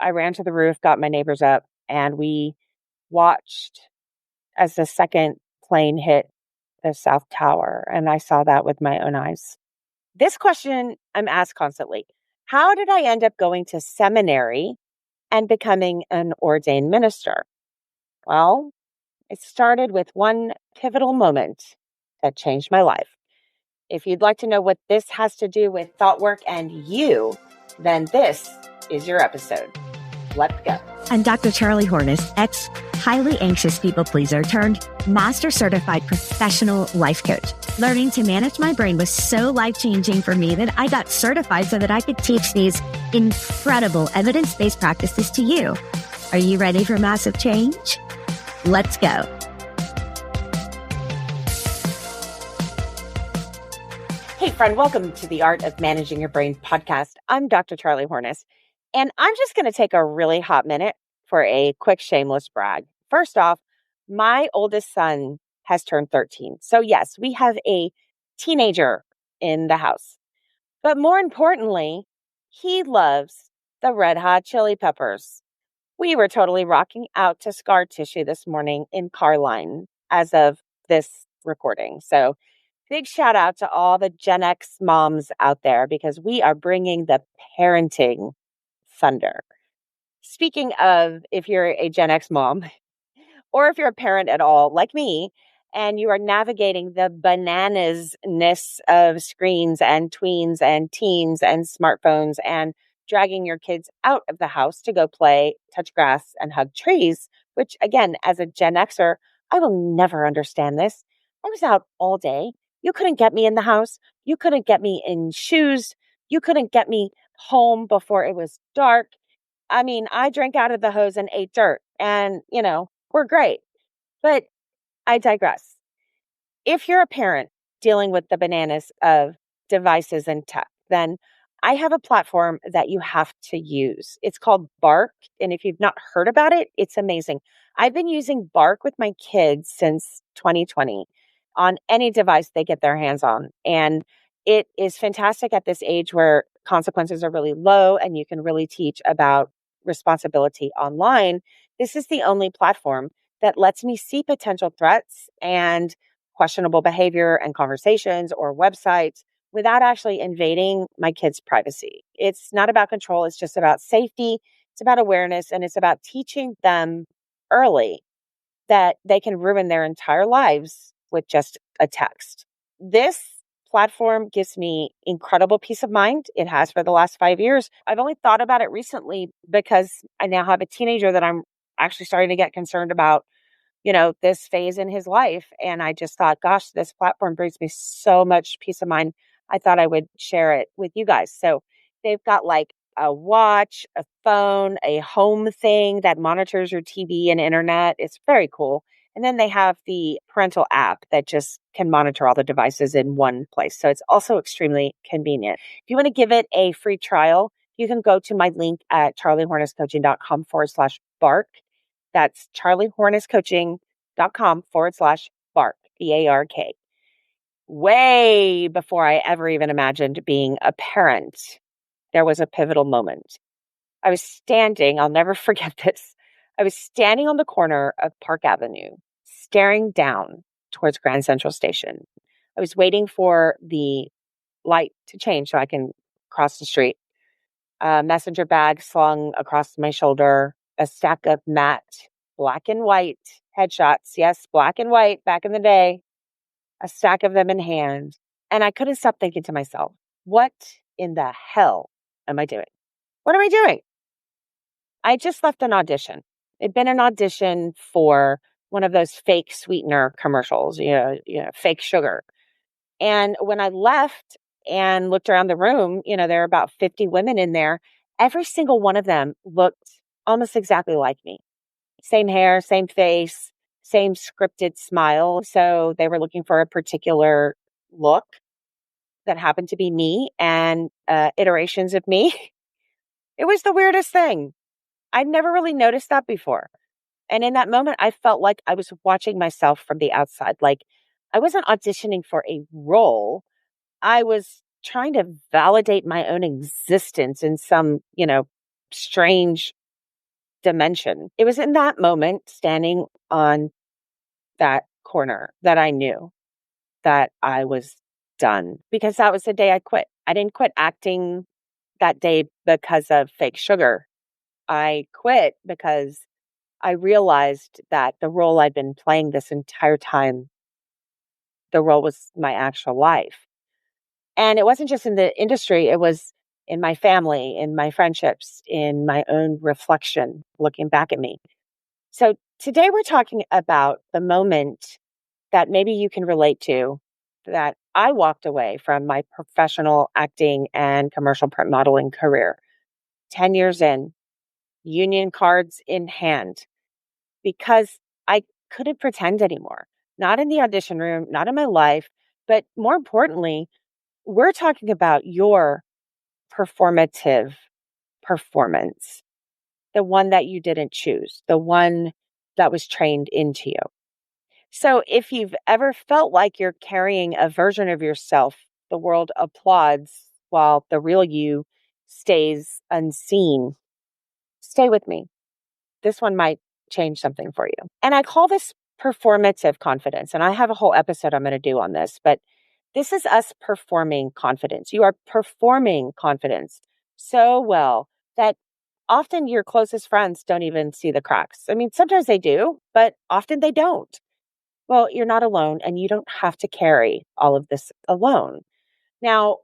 I ran to the roof, got my neighbors up, and we watched as the second plane hit the South Tower. And I saw that with my own eyes. This question I'm asked constantly. How did I end up going to seminary and becoming an ordained minister? Well, it started with one pivotal moment that changed my life. If you'd like to know what this has to do with thought work and you, then this is your episode. Let's go. I'm Dr. Charlie Hornis, highly anxious people pleaser turned master certified professional life coach. Learning to manage my brain was so life-changing for me that I got certified so that I could teach these incredible evidence-based practices to you. Are you ready for massive change? Let's go. Hey, friend, welcome to the Art of Managing Your Brain podcast. I'm Dr. Charlie Hornis, and I'm just going to take a really hot minute for a quick shameless brag. First off, my oldest son has turned 13. So yes, we have a teenager in the house. But more importantly, he loves the Red Hot Chili Peppers. We were totally rocking out to Scar Tissue this morning in Carline as of this recording. So big shout out to all the Gen X moms out there because we are bringing the parenting thunder. Speaking of, if you're a Gen X mom or if you're a parent at all like me, and you are navigating the bananas-ness of screens and tweens and teens and smartphones and dragging your kids out of the house to go play, touch grass, and hug trees, which again, as a Gen Xer, I will never understand this. I was out all day. You couldn't get me in the house. You couldn't get me in shoes. You couldn't get me home before it was dark. I mean, I drank out of the hose and ate dirt and, we're great. But I digress. If you're a parent dealing with the bananas of devices and tech, then I have a platform that you have to use. It's called Bark. And if you've not heard about it, it's amazing. I've been using Bark with my kids since 2020 on any device they get their hands on. And it is fantastic at this age where consequences are really low and you can really teach about responsibility online. This is the only platform that lets me see potential threats and questionable behavior and conversations or websites without actually invading my kids' privacy. It's not about control. It's just about safety. It's about awareness. And it's about teaching them early that they can ruin their entire lives with just a text. This platform gives me incredible peace of mind. It has for the last 5 years. I've only thought about it recently because I now have a teenager that I'm actually starting to get concerned about, this phase in his life. And I just thought, gosh, this platform brings me so much peace of mind. I thought I would share it with you guys. So they've got like a watch, a phone, a home thing that monitors your TV and internet. It's very cool. And then they have the parental app that just can monitor all the devices in one place. So it's also extremely convenient. If you want to give it a free trial, you can go to my link at charliehorniscoaching.com/bark. That's charliehorniscoaching.com/bark, BARK. Way before I ever even imagined being a parent, there was a pivotal moment. I was standing, I'll never forget this. I was standing on the corner of Park Avenue, staring down towards Grand Central Station. I was waiting for the light to change so I can cross the street. A messenger bag slung across my shoulder, a stack of matte black and white headshots. Yes, black and white back in the day, a stack of them in hand. And I couldn't stop thinking to myself, what in the hell am I doing? What am I doing? I just left an audition. It'd been an audition for one of those fake sweetener commercials, fake sugar. And when I left and looked around the room, there are about 50 women in there. Every single one of them looked almost exactly like me. Same hair, same face, same scripted smile. So they were looking for a particular look that happened to be me and iterations of me. It was the weirdest thing. I'd never really noticed that before. And in that moment, I felt like I was watching myself from the outside. Like I wasn't auditioning for a role. I was trying to validate my own existence in some, strange dimension. It was in that moment, standing on that corner, that I knew that I was done, because that was the day I quit. I didn't quit acting that day because of fake sugar. I quit because I realized that the role I'd been playing this entire time, the role was my actual life. And it wasn't just in the industry, it was in my family, in my friendships, in my own reflection, looking back at me. So today we're talking about the moment that maybe you can relate to, that I walked away from my professional acting and commercial print modeling career, 10 years in, union cards in hand, because I couldn't pretend anymore. Not in the audition room, not in my life, but more importantly, we're talking about your performative performance, the one that you didn't choose, the one that was trained into you. So if you've ever felt like you're carrying a version of yourself the world applauds while the real you stays unseen, stay with me. This one might change something for you. And I call this performative confidence. And I have a whole episode I'm going to do on this, but this is us performing confidence. You are performing confidence so well that often your closest friends don't even see the cracks. I mean, sometimes they do, but often they don't. Well, you're not alone, and you don't have to carry all of this alone. Now,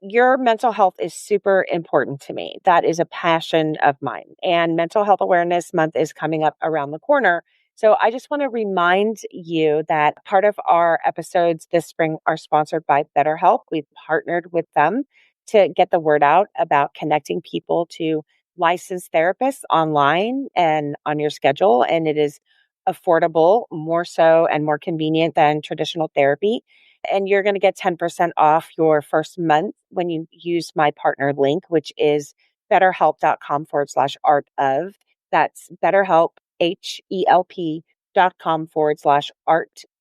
your mental health is super important to me. That is a passion of mine. And Mental Health Awareness Month is coming up around the corner. So I just want to remind you that part of our episodes this spring are sponsored by BetterHelp. We've partnered with them to get the word out about connecting people to licensed therapists online and on your schedule. And it is affordable, more so and more convenient than traditional therapy. And you're going to get 10% off your first month when you use my partner link, which is betterhelp.com/art of. That's BetterHelp, HELP.com/art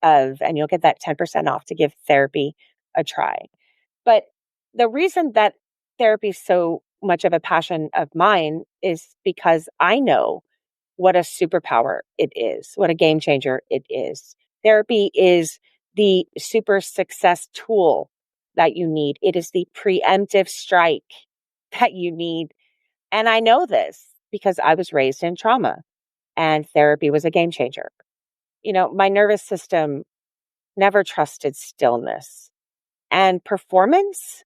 of. And you'll get that 10% off to give therapy a try. But the reason that therapy is so much of a passion of mine is because I know what a superpower it is, what a game changer it is. Therapy is the super success tool that you need. It is the preemptive strike that you need. And I know this because I was raised in trauma and therapy was a game changer. You know, my nervous system never trusted stillness, and performance,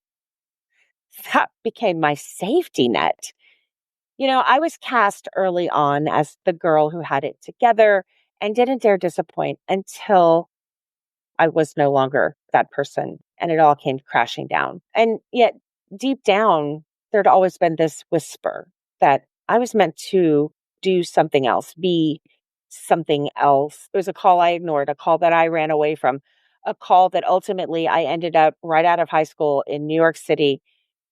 that became my safety net. You know, I was cast early on as the girl who had it together and didn't dare disappoint until I was no longer that person and it all came crashing down. And yet, deep down, there'd always been this whisper that I was meant to do something else, be something else. It was a call I ignored, a call that I ran away from, a call that ultimately I ended up right out of high school in New York City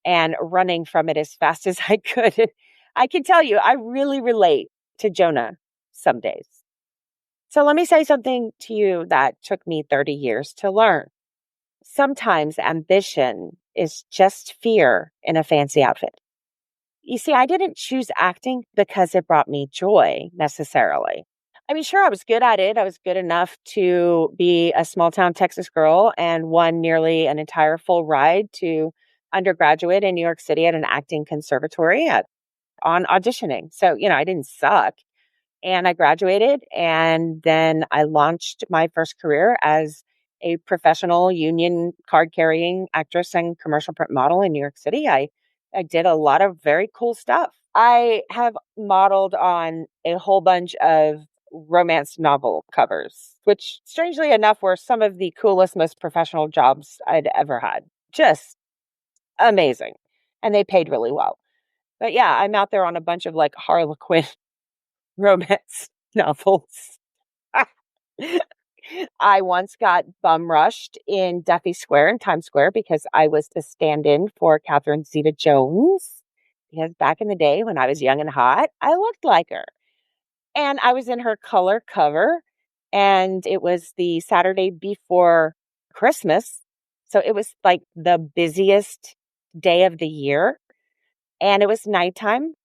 and running from it as fast as I could. I can tell you, I really relate to Jonah some days. So let me say something to you that took me 30 years to learn. Sometimes ambition is just fear in a fancy outfit. You see, I didn't choose acting because it brought me joy necessarily. I mean, sure, I was good at it. I was good enough to be a small town Texas girl and won nearly an entire full ride to undergraduate in New York City at an acting conservatory on auditioning. So, you know, I didn't suck. And I graduated, and then I launched my first career as a professional union card carrying actress and commercial print model in New York City. I did a lot of very cool stuff. I have modeled on a whole bunch of romance novel covers, which strangely enough were some of the coolest, most professional jobs I'd ever had. Just amazing. And they paid really well. But yeah, I'm out there on a bunch of like Harlequin romance novels. I once got bum rushed in Duffy Square in Times Square because I was the stand-in for Catherine Zeta-Jones. Because back in the day when I was young and hot, I looked like her. And I was in her color cover. And it was the Saturday before Christmas. So it was like the busiest day of the year. And it was nighttime.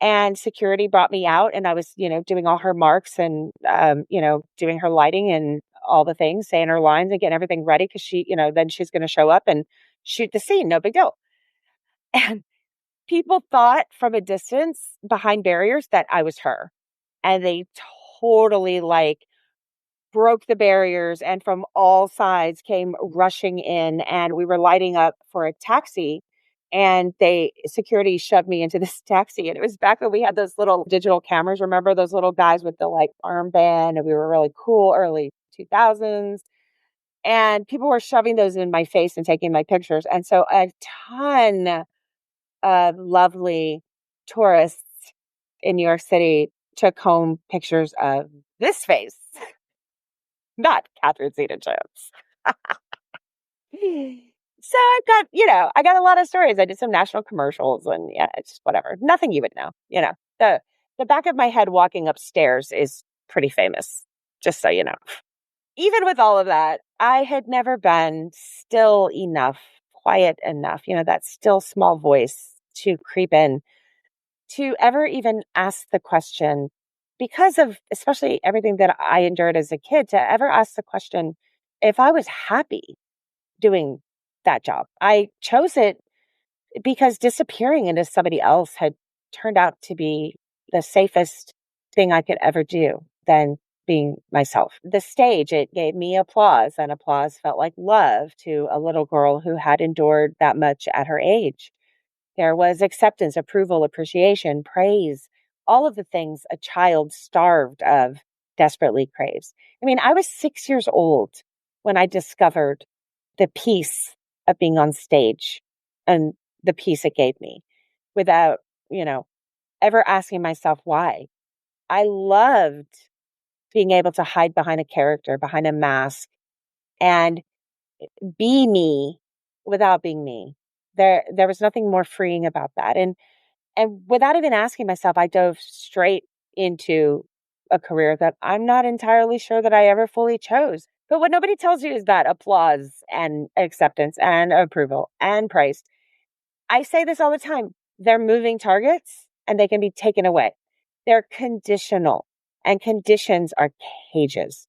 And security brought me out, and I was, doing all her marks and, doing her lighting and all the things, saying her lines and getting everything ready because then she's going to show up and shoot the scene. No big deal. And people thought from a distance behind barriers that I was her. And they totally broke the barriers and from all sides came rushing in, and we were lighting up for a taxi, and security shoved me into this taxi. And it was back when we had those little digital cameras. Remember those little guys with the armband, and we were really cool, early 2000s. And people were shoving those in my face and taking my pictures. And so a ton of lovely tourists in New York City took home pictures of this face, not Catherine Zeta-Jones. So I got a lot of stories. I did some national commercials, and yeah, it's whatever. Nothing you would know. The back of my head walking upstairs is pretty famous, just so you know. Even with all of that, I had never been still enough, quiet enough, that still small voice to creep in, to ever even ask the question, because of especially everything that I endured as a kid, to ever ask the question if I was happy doing that job. I chose it because disappearing into somebody else had turned out to be the safest thing I could ever do than being myself. The stage, it gave me applause, and applause felt like love to a little girl who had endured that much at her age. There was acceptance, approval, appreciation, praise, all of the things a child starved of desperately craves. I mean, I was 6 years old when I discovered the peace of being on stage and the peace it gave me without, ever asking myself why. I loved being able to hide behind a character, behind a mask, and be me without being me. There was nothing more freeing about that. And without even asking myself, I dove straight into a career that I'm not entirely sure that I ever fully chose. But what nobody tells you is that applause and acceptance and approval and praise, I say this all the time, they're moving targets and they can be taken away. They're conditional, and conditions are cages.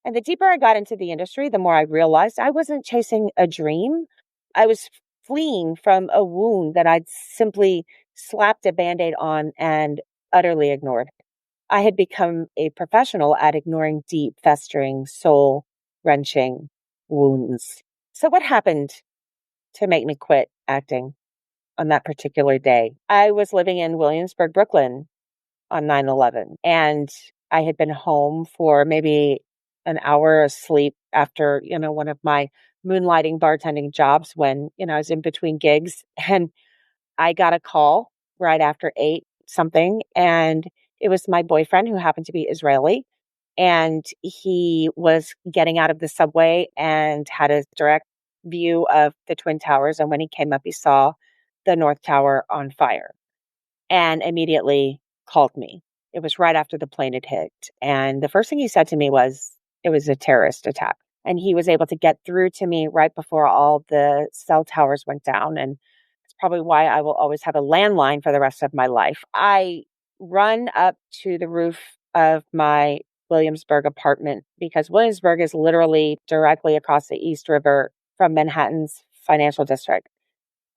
And the deeper I got into the industry, the more I realized I wasn't chasing a dream. I was fleeing from a wound that I'd simply slapped a Band-Aid on and utterly ignored. I had become a professional at ignoring deep, festering, soul-wrenching wounds. So what happened to make me quit acting on that particular day? I was living in Williamsburg, Brooklyn on 9/11, and I had been home for maybe an hour of sleep after, one of my moonlighting bartending jobs when, I was in between gigs, and I got a call right after 8 something, and it was my boyfriend, who happened to be Israeli, and he was getting out of the subway and had a direct view of the Twin Towers, and when he came up, he saw the North Tower on fire and immediately called me. It was right after the plane had hit, and the first thing he said to me was, it was a terrorist attack. And he was able to get through to me right before all the cell towers went down. And it's probably why I will always have a landline for the rest of my life. I run up to the roof of my Williamsburg apartment because Williamsburg is literally directly across the East River from Manhattan's financial district.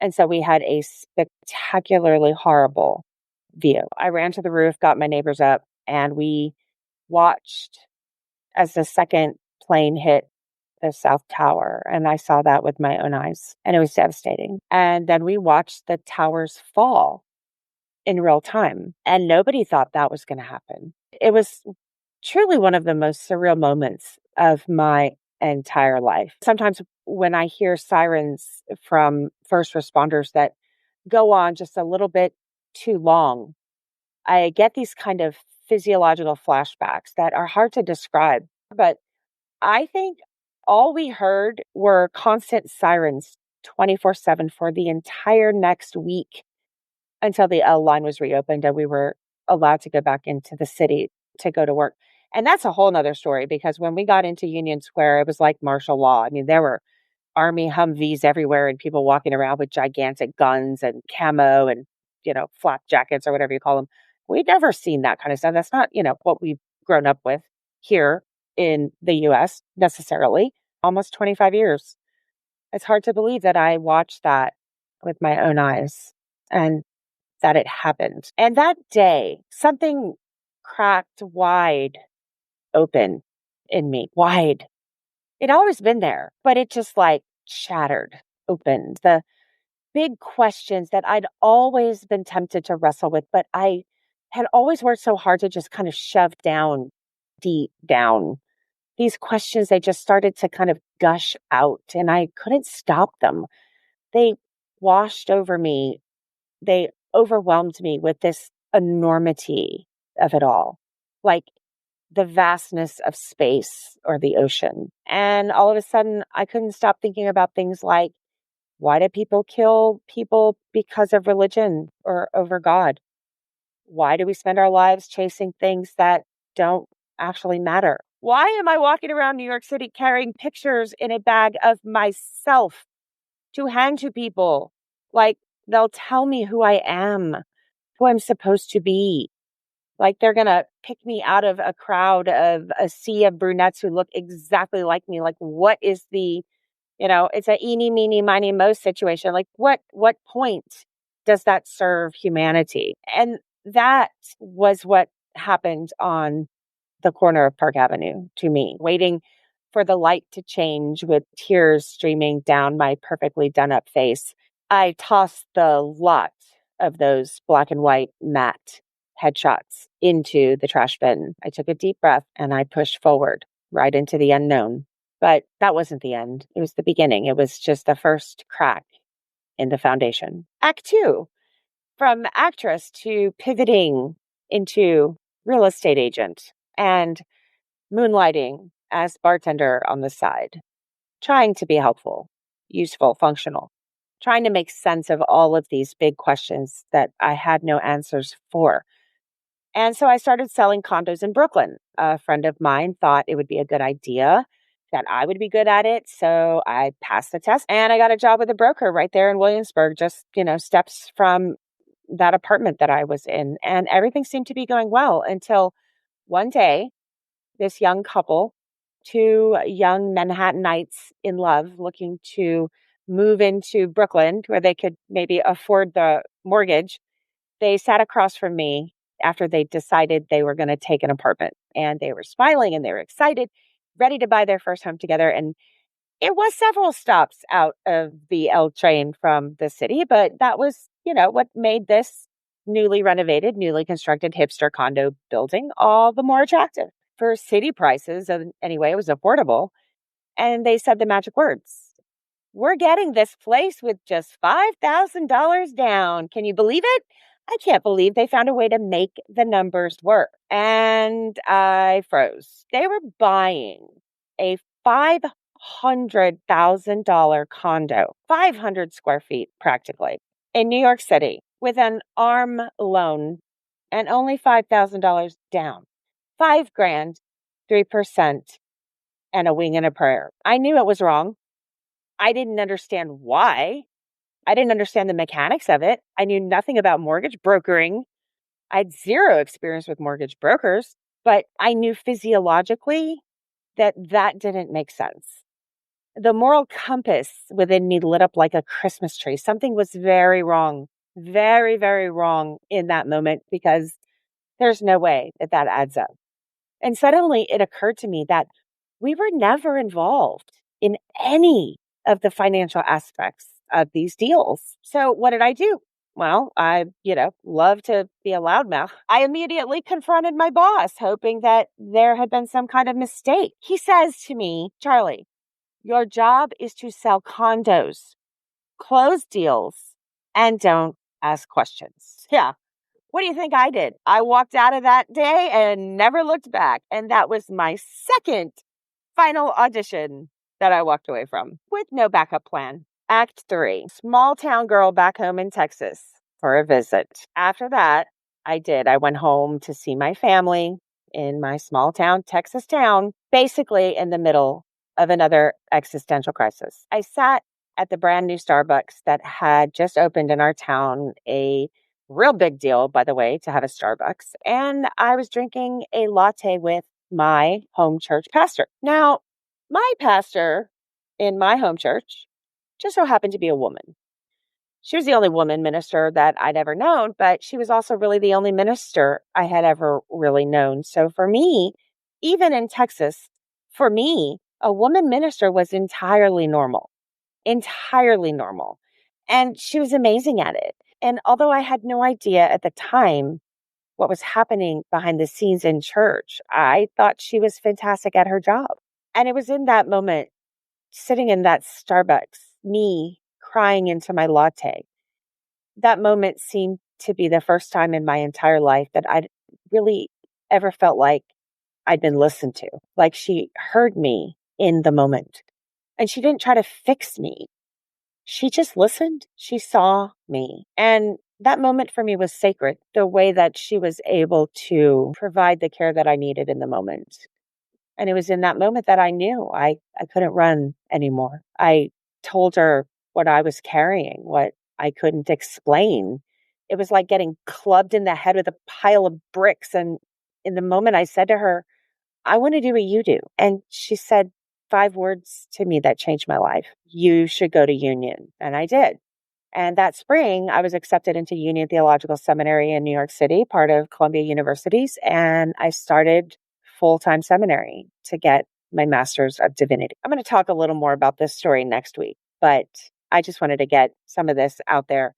And so we had a spectacularly horrible view. I ran to the roof, got my neighbors up, and we watched as the second plane hit the South Tower. And I saw that with my own eyes, and it was devastating. And then we watched the towers fall in real time, and nobody thought that was going to happen. It was truly one of the most surreal moments of my entire life. Sometimes when I hear sirens from first responders that go on just a little bit too long, I get these kind of physiological flashbacks that are hard to describe. But I think all we heard were constant sirens 24/7 for the entire next week until the L line was reopened and we were allowed to go back into the city to go to work. And that's a whole nother story, because when we got into Union Square, it was like martial law. I mean, there were Army Humvees everywhere and people walking around with gigantic guns and camo. And flak jackets or whatever you call them. We'd never seen that kind of stuff. That's not, what we've grown up with here in the US necessarily. Almost 25 years. It's hard to believe that I watched that with my own eyes and that it happened. And that day, something cracked wide open in me, wide. It always been there, but it just like shattered, opened. The big questions that I'd always been tempted to wrestle with, but I had always worked so hard to just kind of shove down, deep down. These questions, they just started to kind of gush out and I couldn't stop them. They washed over me. They overwhelmed me with this enormity of it all, like the vastness of space or the ocean. And all of a sudden, I couldn't stop thinking about things like, why do people kill people because of religion or over God? Why do we spend our lives chasing things that don't actually matter? Why am I walking around New York City carrying pictures in a bag of myself to hand to people? Like they'll tell me who I am, who I'm supposed to be. Like they're going to pick me out of a crowd of a sea of brunettes who look exactly like me. Like what is it's a eeny, meeny, miny, mo situation. Like what point does that serve humanity? And that was what happened on the corner of Park Avenue to me, waiting for the light to change with tears streaming down my perfectly done up face. I tossed the lot of those black and white matte headshots into the trash bin. I took a deep breath and I pushed forward right into the unknown. But that wasn't the end. It was the beginning. It was just the first crack in the foundation. Act 2, from actress to pivoting into real estate agent and moonlighting as bartender on the side, trying to be helpful, useful, functional, trying to make sense of all of these big questions that I had no answers for. And so I started selling condos in Brooklyn. A friend of mine thought it would be a good idea, that I would be good at it. So I passed the test and I got a job with a broker right there in Williamsburg, just, steps from that apartment that I was in. And everything seemed to be going well until one day, this young couple, two young Manhattanites in love, looking to move into Brooklyn where they could maybe afford the mortgage, they sat across from me after they decided they were going to take an apartment. And they were smiling and they were excited, ready to buy their first home together. And it was several stops out of the L train from the city, but that was, what made this newly renovated, newly constructed hipster condo building all the more attractive. For city prices, and anyway, it was affordable. And they said the magic words: we're getting this place with just $5,000 down. Can you believe it? I can't believe they found a way to make the numbers work. And I froze. They were buying a $500,000 condo, 500 square feet practically, in New York City with an ARM loan and only $5,000 down. 5 grand, 3%, and a wing and a prayer. I knew it was wrong. I didn't understand why. I didn't understand the mechanics of it. I knew nothing about mortgage brokering. I had zero experience with mortgage brokers, but I knew physiologically that that didn't make sense. The moral compass within me lit up like a Christmas tree. Something was very wrong, very, very wrong in that moment, because there's no way that that adds up. And suddenly it occurred to me that we were never involved in any of the financial aspects of these deals. So what did I do? Well, I, love to be a loudmouth. I immediately confronted my boss, hoping that there had been some kind of mistake. He says to me, "Charlie, your job is to sell condos, close deals, and don't ask questions." Yeah. What do you think I did? I walked out of that day and never looked back. And that was my second final audition that I walked away from with no backup plan. Act 3, small town girl back home in Texas for a visit. After that, I went home to see my family in my small town, Texas town, basically in the middle of another existential crisis. I sat at the brand new Starbucks that had just opened in our town, a Real big deal, by the way, to have a Starbucks. And I was drinking a latte with my home church pastor. Now, my pastor in my home church just so happened to be a woman. She was the only woman minister that I'd ever known, but she was also really the only minister I had ever really known. So for me, even in Texas, for me, a woman minister was entirely normal, entirely normal. And she was amazing at it. And although I had no idea at the time what was happening behind the scenes in church, I thought she was fantastic at her job. And it was in that moment, sitting in that Starbucks, me crying into my latte, that moment seemed to be the first time in my entire life that I'd really ever felt like I'd been listened to, like she heard me in the moment. And she didn't try to fix me. She just listened. She saw me. And that moment for me was sacred, the way that she was able to provide the care that I needed in the moment. And it was in that moment that I knew I couldn't run anymore. I told her what I was carrying, what I couldn't explain. It was like getting clubbed in the head with a pile of bricks. And in the moment I said to her, I want to do what you do. And she said 5 words to me that changed my life. You should go to Union. And I did. And that spring, I was accepted into Union Theological Seminary in New York City, part of Columbia Universities. And I started full-time seminary to get my master's of divinity. I'm going to talk a little more about this story next week, but I just wanted to get some of this out there.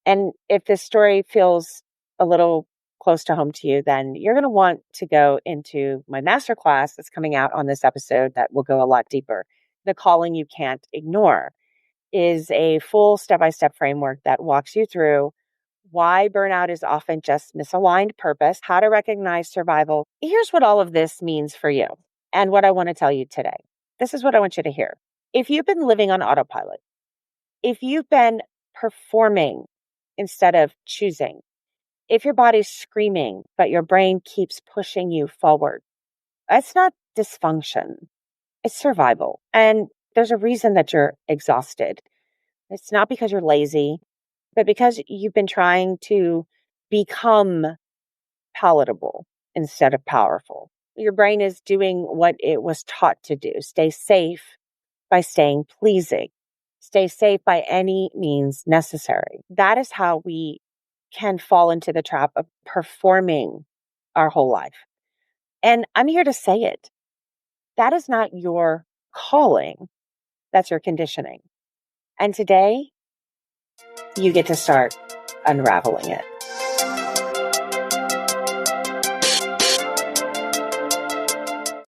And if this story feels a little close to home to you, then you're going to want to go into my masterclass that's coming out on this episode that will go a lot deeper. The Calling You Can't Ignore is a full step-by-step framework that walks you through why burnout is often just misaligned purpose, how to recognize survival. Here's what all of this means for you and what I want to tell you today. This is what I want you to hear. If you've been living on autopilot, if you've been performing instead of choosing, if your body's screaming, but your brain keeps pushing you forward, it's not dysfunction, it's survival. And there's a reason that you're exhausted. It's not because you're lazy, but because you've been trying to become palatable instead of powerful. Your brain is doing what it was taught to do. Stay safe by staying pleasing. Stay safe by any means necessary. That is how we can fall into the trap of performing our whole life. And I'm here to say it. That is not your calling. That's your conditioning. And today, you get to start unraveling it.